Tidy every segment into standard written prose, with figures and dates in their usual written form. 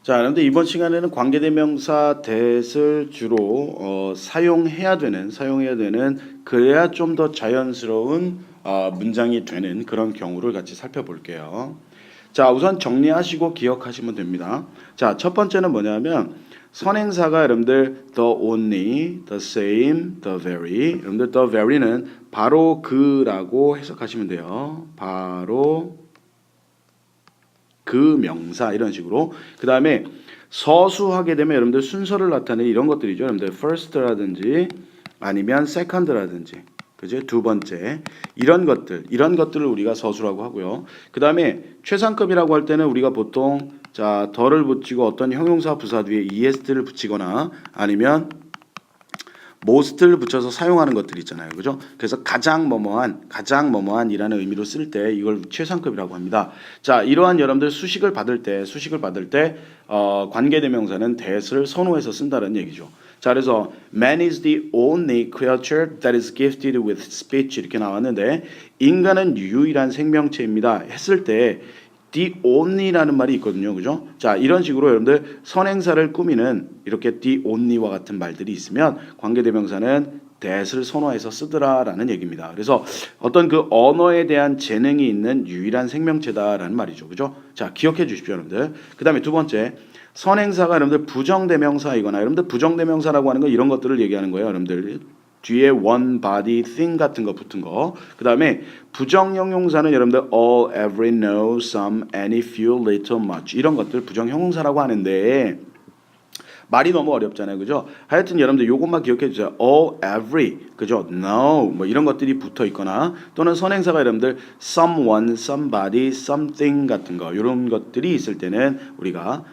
자, 그런데 이번 시간에는 관계대명사 that을 주로 사용해야 되는 그래야 좀 더 자연스러운 문장이 되는 그런 경우를 같이 살펴볼게요. 자, 우선 정리하시고 기억하시면 됩니다. 자, 첫 번째는 뭐냐면 선행사가 여러분들 the only, the same, the very. 여러분들 the very는 바로 그라고 해석하시면 돼요. 바로 그 명사 이런 식으로. 그 다음에 서수하게 되면 여러분들 순서를 나타내는 이런 것들이죠. 여러분들 first라든지 아니면 second라든지, 그죠? 두 번째 이런 것들을 우리가 서수라고 하고요. 그 다음에 최상급이라고 할 때는 우리가 보통 자 더를 붙이고 어떤 형용사 부사 뒤에 est를 붙이거나 아니면 most를 붙여서 사용하는 것들 있잖아요. 그죠? 그래서 가장 뭐뭐한이라는 의미로 쓸 때 이걸 최상급이라고 합니다. 자, 이러한 여러분들 수식을 받을 때 관계대명사는 that을 선호해서 쓴다는 얘기죠. 자, 그래서 man is the only creature that is gifted with speech 이렇게 나왔는데 인간은 유일한 생명체입니다. 했을 때 the only라는 말이 있거든요. 그죠? 자, 이런 식으로 여러분들 선행사를 꾸미는 이렇게 the only와 같은 말들이 있으면 관계대명사는 that을 선호해서 쓰더라라는 얘기입니다. 그래서 어떤 그 언어에 대한 재능이 있는 유일한 생명체다라는 말이죠. 그죠? 자, 기억해 주십시오, 여러분들. 그다음에 두 번째, 선행사가 여러분들 부정대명사이거나 여러분들 부정대명사라고 하는 건 이런 것들을 얘기하는 거예요, 여러분들. 뒤에 one, body, thing 같은 거 붙은 거. 그 다음에 부정형용사는 여러분들 all, every, no, some, any, few, little, much 이런 것들 부정형용사라고 하는데 말이 너무 어렵잖아요, 그죠? 하여튼 여러분들 요것만 기억해 주세요. all, every, 그죠? no, 뭐 이런 것들이 붙어 있거나 또는 선행사가 여러분들 someone, somebody, something 같은 거 이런 것들이 있을 때는 우리가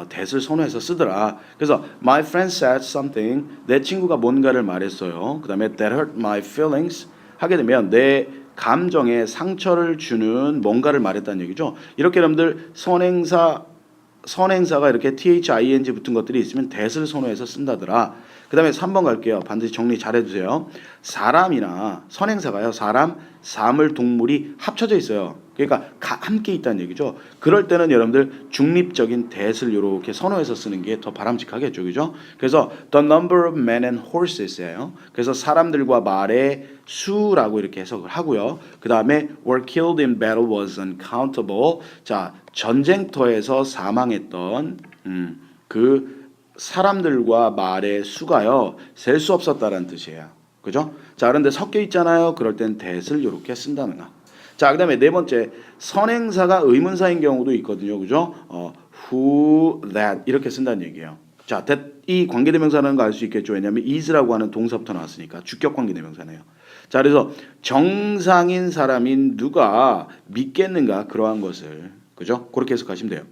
that을 선호해서 쓰더라. 그래서 my friend said something, 내 친구가 뭔가를 말했어요. 그 다음에 that hurt my feelings 하게 되면 내 감정에 상처를 주는 뭔가를 말했다는 얘기죠. 이렇게 여러분들 선행사가 이렇게 thing 붙은 것들이 있으면 that을 선호해서 쓴다더라. 그 다음에 3번 갈게요. 반드시 정리 잘 해주세요. 사람이나 선행사가요. 사람, 사물, 동물이 합쳐져 있어요. 그러니까 함께 있다는 얘기죠. 그럴 때는 여러분들 중립적인 that을 이렇게 선호해서 쓰는 게 더 바람직하겠죠. 그죠? 그래서 the number of men and horses예요. 그래서 사람들과 말의 수라고 이렇게 해석을 하고요. 그 다음에 were killed in battle was uncountable. 자, 전쟁터에서 사망했던 그 사람들과 말의 수가요. 셀 수 없었다라는 뜻이에요. 그죠? 자, 그런데 섞여 있잖아요. 그럴 땐 that을 이렇게 쓴다는 거. 자, 그 다음에 네 번째, 선행사가 의문사인 경우도 있거든요. 그죠? who, that 이렇게 쓴다는 얘기예요. 자, that 이 관계대명사라는 거 알 수 있겠죠. 왜냐하면 is라고 하는 동사부터 나왔으니까 주격 관계대명사네요. 자, 그래서 정상인 사람인 누가 믿겠는가 그러한 것을, 그죠? 그렇게 해석하시면 돼요.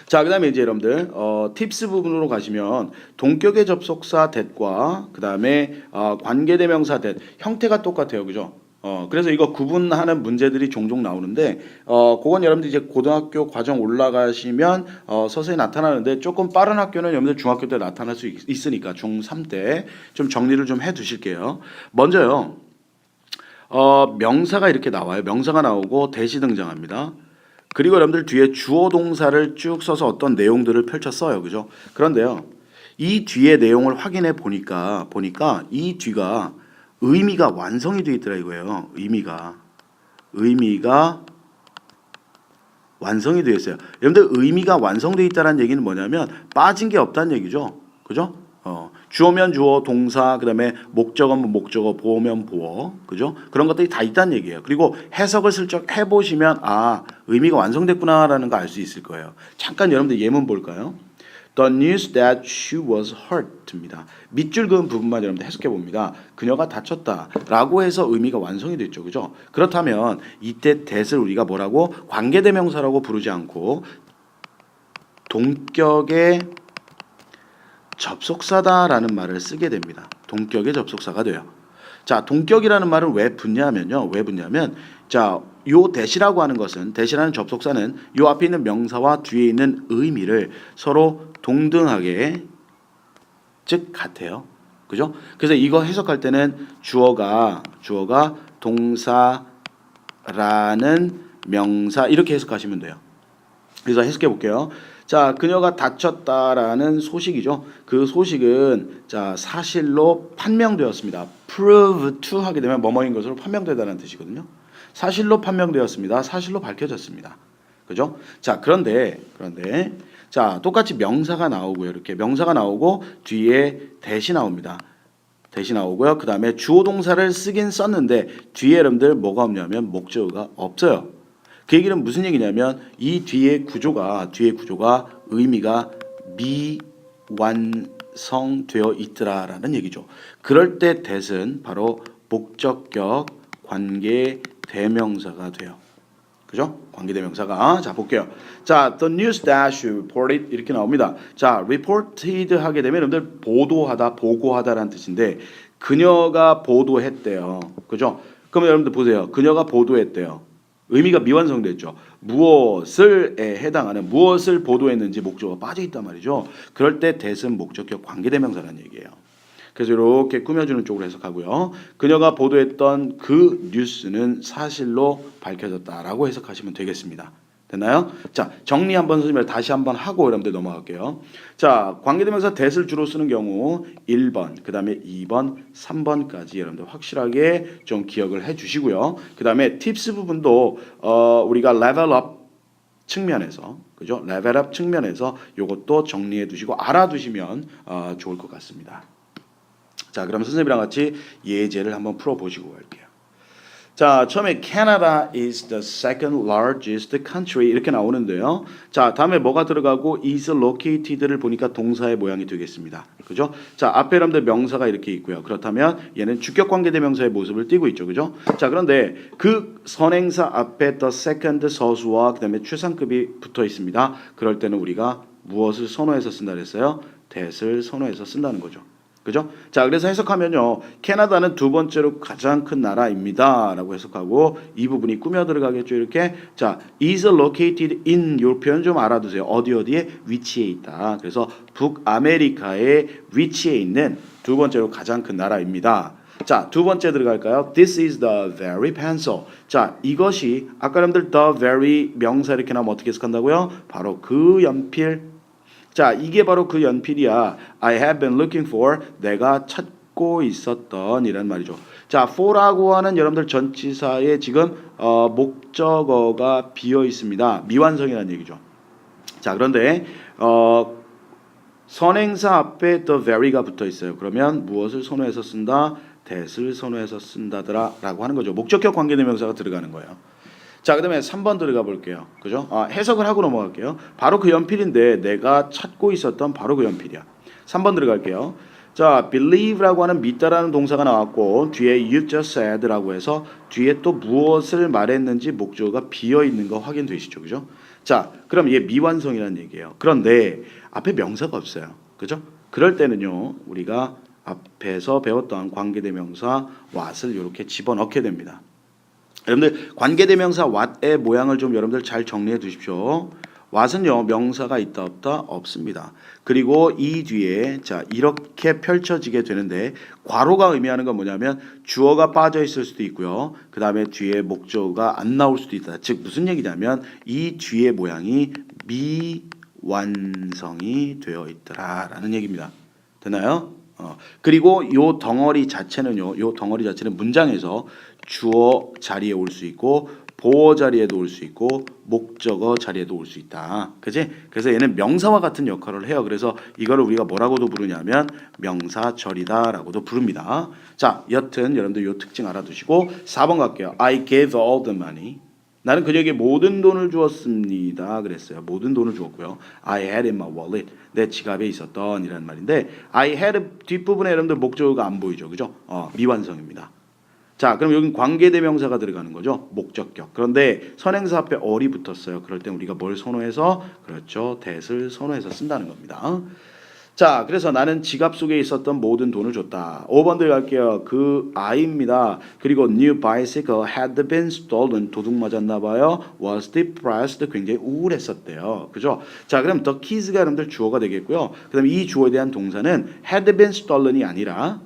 자, 그 다음에 이제 여러분들 팁스 부분으로 가시면 동격의 접속사 that과 그 다음에 관계대명사 that 형태가 똑같아요. 그죠? 그래서 이거 구분하는 문제들이 종종 나오는데 그건 여러분들 이제 고등학교 과정 올라가시면 서서히 나타나는데 조금 빠른 학교는 여러분들 중학교 때 나타날 수 있으니까 중3 때 좀 정리를 좀 해 두실게요. 먼저요. 명사가 이렇게 나와요. 명사가 나오고 that이 등장합니다. 그리고 여러분들 뒤에 주어 동사를 쭉 써서 어떤 내용들을 펼쳐 써요. 그죠? 그런데요. 이 뒤에 내용을 확인해 보니까 이 뒤가 의미가 완성이 되어 있더라 이거예요. 의미가 완성이 되어 있어요. 여러분들 의미가 완성되어 있다는 얘기는 뭐냐면 빠진 게 없다는 얘기죠. 그죠? 주어면 주어, 동사, 그다음에 목적어면 목적어, 보어면 보어, 그죠? 그런 것들이 다 있다는 얘기예요. 그리고 해석을 슬쩍 해보시면 의미가 완성됐구나라는 거 알 수 있을 거예요. 잠깐 여러분들 예문 볼까요? The news that she was hurt입니다. 밑줄 그은 부분만 여러분들 해석해 봅니다. 그녀가 다쳤다라고 해서 의미가 완성이 됐죠, 그죠? 그렇다면 이때 that을 우리가 뭐라고 관계대명사라고 부르지 않고 동격의 접속사다라는 말을 쓰게 됩니다. 동격의 접속사가 돼요. 자, 동격이라는 말은 왜 붙냐면요. 자, 요 that이라고 하는 것은 that이라는 접속사는 요 앞에 있는 명사와 뒤에 있는 의미를 서로 동등하게 즉 같아요. 그죠? 그래서 이거 해석할 때는 주어가 동사라는 명사 이렇게 해석하시면 돼요. 그래서 해석해 볼게요. 자, 그녀가 다쳤다라는 소식이죠. 그 소식은 자, 사실로 판명되었습니다. prove to 하게 되면 뭐뭐인 것으로 판명되다는 뜻이거든요. 사실로 판명되었습니다. 사실로 밝혀졌습니다. 그죠? 자, 그런데 자, 똑같이 명사가 나오고요. 이렇게 명사가 나오고 뒤에 대시 나옵니다. 대시 나오고요. 그다음에 주어 동사를 쓰긴 썼는데 뒤에 여러분들 뭐가 없냐면 목적어가 없어요. 그 얘기는 무슨 얘기냐면 이 뒤에 구조가 의미가 미완성되어 있더라라는 얘기죠. 그럴 때 that은 바로 목적격 관계 대명사가 돼요. 그죠? 관계대명사가. 자, 볼게요. 자, the news that you reported 이렇게 나옵니다. 자, reported 하게 되면 여러분들 보도하다, 보고하다라는 뜻인데 그녀가 보도했대요. 그죠? 그러면 여러분들 보세요. 그녀가 보도했대요. 의미가 미완성됐죠. 무엇을에 해당하는 무엇을 보도했는지 목적어가 빠져 있단 말이죠. 그럴 때 that은 목적격 관계대명사라는 얘기예요. 그래서 이렇게 꾸며주는 쪽으로 해석하고요. 그녀가 보도했던 그 뉴스는 사실로 밝혀졌다라고 해석하시면 되겠습니다. 됐나요? 자, 정리 한번 선생님을 다시 한번 하고 여러분들 넘어갈게요. 자, 관계대명사 that을 주로 쓰는 경우 1번, 그 다음에 2번, 3번까지 여러분들 확실하게 좀 기억을 해주시고요. 그 다음에 팁스 부분도 우리가 level up 측면에서, 그죠? level up 측면에서 이것도 정리해 두시고 알아두시면 좋을 것 같습니다. 자, 그럼 선생님이랑 같이 예제를 한번 풀어보시고 갈게요. 자, 처음에 Canada is the second largest country 이렇게 나오는데요. 자, 다음에 뭐가 들어가고 is located를 보니까 동사의 모양이 되겠습니다. 그죠? 자, 앞에 여러분들 명사가 이렇게 있고요. 그렇다면 얘는 주격관계대명사의 모습을 띠고 있죠. 그죠? 자, 그런데 그 선행사 앞에 the second 서수와 그 다음에 최상급이 붙어 있습니다. 그럴 때는 우리가 무엇을 선호해서 쓴다 그랬어요? that을 선호해서 쓴다는 거죠. 그죠? 자, 그래서 해석하면요. 캐나다는 두 번째로 가장 큰 나라입니다. 라고 해석하고 이 부분이 꾸며 들어가겠죠. 이렇게. 자, is located in 요 표현 좀 알아두세요. 어디에 위치해 있다. 그래서 북아메리카에 위치해 있는 두 번째로 가장 큰 나라입니다. 자, 두 번째 들어갈까요? This is the very pencil. 자, 이것이 아까 여러분들 the very 명사 이렇게 나오면 어떻게 해석한다고요? 바로 그 연필. 자, 이게 바로 그 연필이야. I have been looking for. 내가 찾고 있었던 이란 말이죠. 자, for라고 하는 여러분들 전치사에 지금 목적어가 비어 있습니다. 미완성이라는 얘기죠. 자, 그런데 선행사 앞에 the very가 붙어 있어요. 그러면 무엇을 선호해서 쓴다? that을 선호해서 쓴다더라 라고 하는 거죠. 목적격 관계대명사가 들어가는 거예요. 자, 그 다음에 3번 들어가 볼게요. 그죠? 해석을 하고 넘어갈게요. 바로 그 연필인데 내가 찾고 있었던 바로 그 연필이야. 3번 들어갈게요. 자, believe라고 하는 믿다라는 동사가 나왔고 뒤에 you just said라고 해서 뒤에 또 무엇을 말했는지 목적어가 비어있는 거 확인되시죠? 그죠? 자, 그럼 얘 미완성이라는 얘기예요. 그런데 앞에 명사가 없어요. 그죠? 그럴 때는요. 우리가 앞에서 배웠던 관계대명사 what을 이렇게 집어넣게 됩니다. 여러분들 관계대명사 what의 모양을 좀 여러분들 잘 정리해 두십시오. what은요 명사가 있다 없다 없습니다. 그리고 이 뒤에 자 이렇게 펼쳐지게 되는데 괄호가 의미하는 건 뭐냐면 주어가 빠져 있을 수도 있고요. 그 다음에 뒤에 목적어가 안 나올 수도 있다. 즉 무슨 얘기냐면 이 뒤에 모양이 미완성이 되어 있더라라는 얘기입니다. 되나요? 그리고 요 덩어리 자체는요. 요 덩어리 자체는 문장에서 주어 자리에 올 수 있고 보어 자리에도 올 수 있고 목적어 자리에도 올 수 있다. 그지? 그래서 얘는 명사와 같은 역할을 해요. 그래서 이거를 우리가 뭐라고도 부르냐면 명사절이다라고도 부릅니다. 자, 여튼 여러분들 요 특징 알아두시고 4번 갈게요. I gave all the money. 나는 그녀에게 모든 돈을 주었습니다. 그랬어요. 모든 돈을 주었고요. I had in my wallet. 내 지갑에 있었던 이라는 말인데 I had 뒷부분에 여러분들 목적어가 안 보이죠. 그죠? 미완성입니다. 자, 그럼 여기 관계대명사가 들어가는 거죠. 목적격. 그런데 선행사 앞에 어리 붙었어요. 그럴 때 우리가 뭘 선호해서? 그렇죠. that을 선호해서 쓴다는 겁니다. 자, 그래서 나는 지갑 속에 있었던 모든 돈을 줬다. 5번 들어갈게요. 그 아이입니다. 그리고 new bicycle had been stolen. 도둑 맞았나 봐요. was depressed. 굉장히 우울했었대요. 그죠? 자, 그럼 the keys가 여러분들 주어가 되겠고요. 그 다음에 이 주어에 대한 동사는 had been stolen이 아니라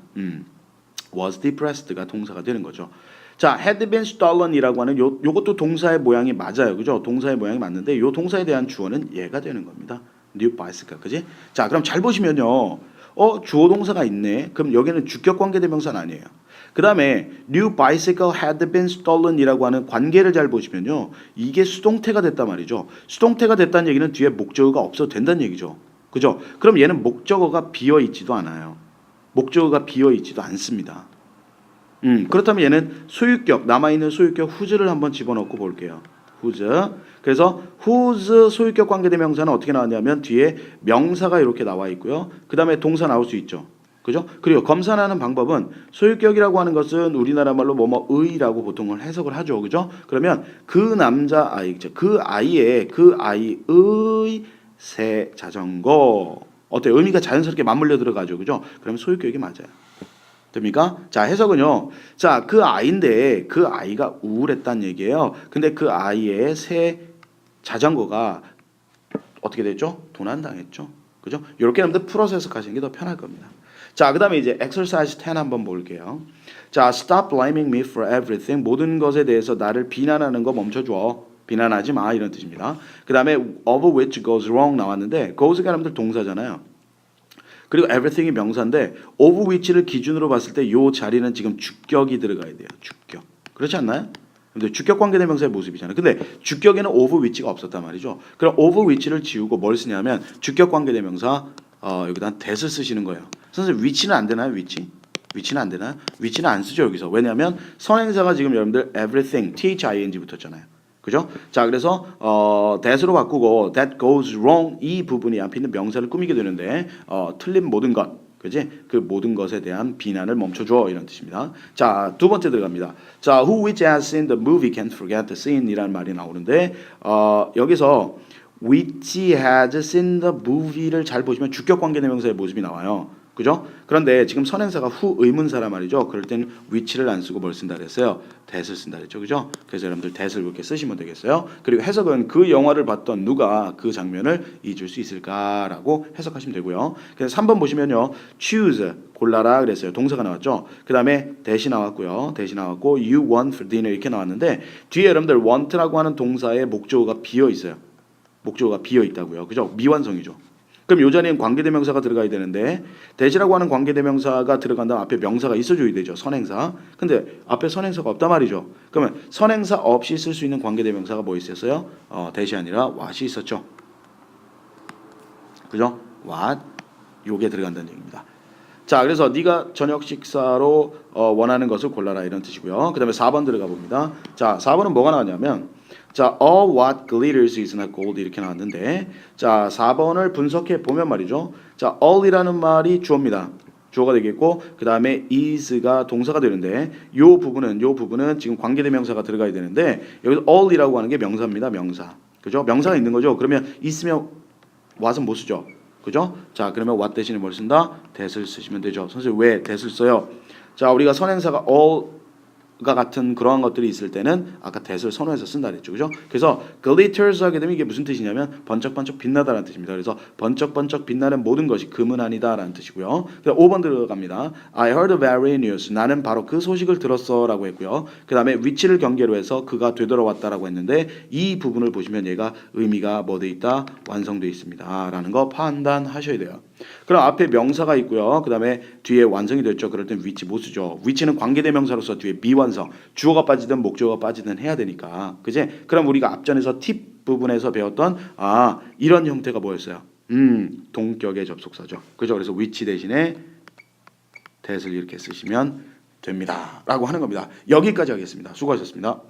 was depressed가 동사가 되는 거죠. 자, had been stolen이라고 하는 요것도 동사의 모양이 맞아요. 그죠? 동사의 모양이 맞는데 요 동사에 대한 주어는 얘가 되는 겁니다. new bicycle. 그지? 자, 그럼 잘 보시면요. 주어 동사가 있네. 그럼 여기는 주격 관계 대명사는 아니에요. 그다음에 new bicycle had been stolen이라고 하는 관계를 잘 보시면요. 이게 수동태가 됐단 말이죠. 수동태가 됐다는 얘기는 뒤에 목적어가 없어도 된다는 얘기죠. 그죠? 그럼 얘는 목적어가 비어 있지도 않아요. 목적어가 비어 있지도 않습니다. 그렇다면 얘는 소유격, 남아있는 소유격 whose를 한번 집어넣고 볼게요. whose. 그래서 whose 소유격 관계대명사는 어떻게 나왔냐면 뒤에 명사가 이렇게 나와 있고요. 그 다음에 동사 나올 수 있죠. 그죠? 그리고 검사하는 방법은 소유격이라고 하는 것은 우리나라 말로 뭐의라고 보통 해석을 하죠. 그죠? 그러면 그 남자 아이, 그 아이의 새 자전거. 어때요? 의미가 자연스럽게 맞물려 들어가죠. 그죠? 그럼 소유격이 맞아요. 됩니까? 자, 해석은요. 자, 그 아이인데 그 아이가 우울했다는 얘기예요. 근데 그 아이의 새 자전거가 어떻게 됐죠? 도난당했죠. 그죠? 이렇게 여러분들 풀어서 해석하시는 게 더 편할 겁니다. 자, 그다음에 이제 exercise 10 한번 볼게요. 자, stop blaming me for everything. 모든 것에 대해서 나를 비난하는 거 멈춰줘. 비난하지 마 이런 뜻입니다. 그다음에 of which goes wrong 나왔는데 goes가 여러분들 동사잖아요. 그리고 everything이 명사인데 of which를 기준으로 봤을 때 이 자리는 지금 주격이 들어가야 돼요. 주격. 그렇지 않나요? 근데 주격 관계대명사의 모습이잖아요. 근데 주격에는 of which가 없었단 말이죠. 그럼 of which를 지우고 뭘 쓰냐면 주격 관계대명사 여기다 that을 쓰시는 거예요. 선생님 위치는 안 되나요? 위치는 안 되나요? 위치는 안 쓰죠 여기서. 왜냐하면 선행사가 지금 여러분들 everything thing 붙었잖아요. 그죠? 자, 그래서 that으로 바꾸고 that goes wrong 이 부분이 앞에 있는 명사를 꾸미게 되는데 틀린 모든 것, 그지? 그 모든 것에 대한 비난을 멈춰줘 이런 뜻입니다. 자, 두 번째 들어갑니다. 자, who which has seen the movie can't forget the scene이라는 말이 나오는데 여기서 which has seen the movie를 잘 보시면 주격 관계대명사의 모습이 나와요. 그죠? 그런데 지금 선행사가 후 의문사란 말이죠. 그럴 때는 which를 안 쓰고 뭘 쓴다 그랬어요? that을 쓴다 그랬죠. 그죠? 그래서 여러분들 that을 그렇게 쓰시면 되겠어요. 그리고 해석은 그 영화를 봤던 누가 그 장면을 잊을 수 있을까라고 해석하시면 되고요. 그래서 3번 보시면요. choose 골라라 그랬어요. 동사가 나왔죠. 그다음에 that이 나왔고요. that이 나왔고 you want for dinner 이렇게 나왔는데 뒤에 여러분들 want라고 하는 동사의 목적어가 비어 있어요. 목적어가 비어 있다고요. 그죠? 미완성이죠. 그럼 요 자리엔 관계대명사가 들어가야 되는데 that이라고 하는 관계대명사가 들어간다면 앞에 명사가 있어줘야 되죠. 선행사. 근데 앞에 선행사가 없단 말이죠. 그러면 선행사 없이 쓸 수 있는 관계대명사가 뭐 있었어요? that이 아니라 what이 있었죠. 그죠? what 요게 들어간다는 얘기입니다. 자, 그래서 네가 저녁 식사로 원하는 것을 골라라 이런 뜻이고요. 그 다음에 4번 들어가 봅니다. 자, 4번은 뭐가 나왔냐면 자, all what glitters is not gold 이렇게 나왔는데 자, 4번을 분석해 보면 말이죠. 자, all이라는 말이 주어입니다. 주어가 되겠고 그 다음에 is가 동사가 되는데 요 부분은 지금 관계대명사가 들어가야 되는데 여기서 all이라고 하는 게 명사입니다. 명사. 그죠? 명사가 있는 거죠. 그러면 있으면 what은 못 쓰죠. 그죠? 자, 그러면 what 대신에 뭘 쓴다? that을 쓰시면 되죠. 선생님 왜 that을 써요? 자, 우리가 선행사가 all가 같은 그러한 것들이 있을 때는 아까 that을 선호해서 쓴다 그랬죠. 그죠? 그래서 glitters 하게 되면 이게 무슨 뜻이냐면 번쩍번쩍 빛나다라는 뜻입니다. 그래서 번쩍번쩍 빛나는 모든 것이 금은 아니다라는 뜻이고요. 5번 들어갑니다. I heard very news. 나는 바로 그 소식을 들었어라고 했고요. 그 다음에 which를 경계로 해서 그가 되돌아왔다라고 했는데 이 부분을 보시면 얘가 의미가 뭐 돼 있다? 완성돼 있습니다라는 거 판단하셔야 돼요. 그럼 앞에 명사가 있고요. 그 다음에 뒤에 완성이 됐죠. 그럴 땐 which 못 쓰죠. which는 관계대명사로서 뒤에 미완성, 주어가 빠지든 목적어가 빠지든 해야 되니까. 그지? 그럼 우리가 앞전에서 팁 부분에서 배웠던 이런 형태가 뭐였어요? 동격의 접속사죠. 그죠? 그래서 which 대신에 that을 이렇게 쓰시면 됩니다. 라고 하는 겁니다. 여기까지 하겠습니다. 수고하셨습니다.